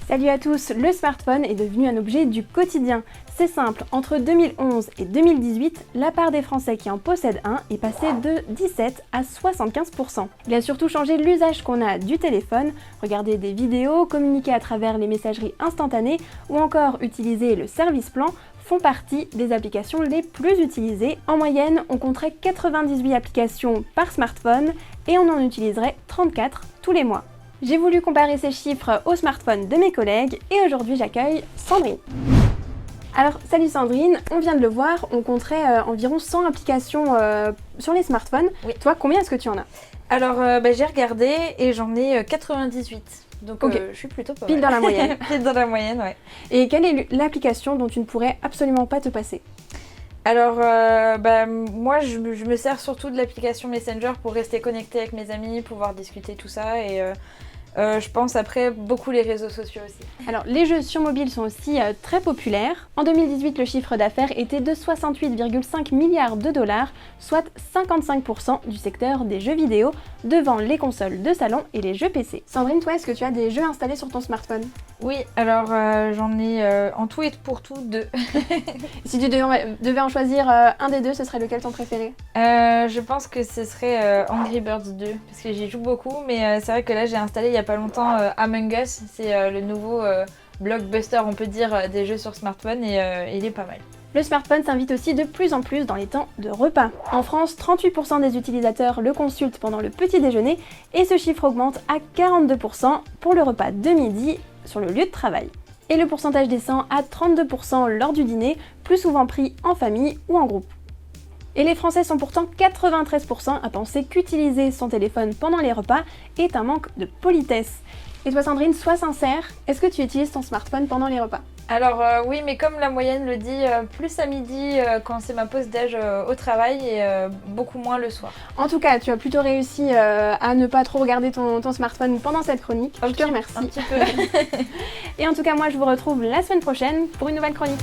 Salut à tous, le smartphone est devenu un objet du quotidien. C'est simple, entre 2011 et 2018, la part des Français qui en possèdent un est passée de 17 à 75%. Il a surtout changé l'usage qu'on a du téléphone, regarder des vidéos, communiquer à travers les messageries instantanées ou encore utiliser le service plan font partie des applications les plus utilisées. En moyenne, on compterait 98 applications par smartphone et on en utiliserait 34 tous les mois. J'ai voulu comparer ces chiffres au smartphone de mes collègues et aujourd'hui j'accueille Sandrine. Alors salut Sandrine, on vient de le voir, on compterait environ 100 applications sur les smartphones. Oui. Toi, combien est-ce que tu en as? Alors j'ai regardé et j'en ai 98. Donc Ok. je suis plutôt pas Pile mal. dans la moyenne. Pile dans la moyenne, ouais. Et quelle est l'application dont tu ne pourrais absolument pas te passer? Alors moi je me sers surtout de l'application Messenger pour rester connectée avec mes amis, pouvoir discuter tout ça et je pense après beaucoup les réseaux sociaux aussi. Alors les jeux sur mobile sont aussi très populaires. En 2018, le chiffre d'affaires était de 68,5 milliards de dollars, soit 55% du secteur des jeux vidéo, devant les consoles de salon et les jeux PC. Sandrine, toi, est-ce que tu as des jeux installés sur ton smartphone? Oui, alors j'en ai en tout et pour tout 2. Si tu devais en choisir un des deux, ce serait lequel ton préféré? Je pense que ce serait Angry Birds 2 parce que j'y joue beaucoup, mais c'est vrai que là j'ai installé il y a pas longtemps Among Us, c'est le nouveau blockbuster on peut dire des jeux sur smartphone et il est pas mal. Le smartphone s'invite aussi de plus en plus dans les temps de repas. En France, 38% des utilisateurs le consultent pendant le petit déjeuner et ce chiffre augmente à 42% pour le repas de midi sur le lieu de travail. Et le pourcentage descend à 32% lors du dîner, plus souvent pris en famille ou en groupe. Et les Français sont pourtant 93% à penser qu'utiliser son téléphone pendant les repas est un manque de politesse. Et toi Sandrine, sois sincère, est-ce que tu utilises ton smartphone pendant les repas? Alors oui, mais comme la moyenne le dit, plus à midi quand c'est ma pause déj au travail et beaucoup moins le soir. En tout cas, tu as plutôt réussi à ne pas trop regarder ton smartphone pendant cette chronique. Je te remercie. Un petit peu. Et en tout cas, moi je vous retrouve la semaine prochaine pour une nouvelle chronique.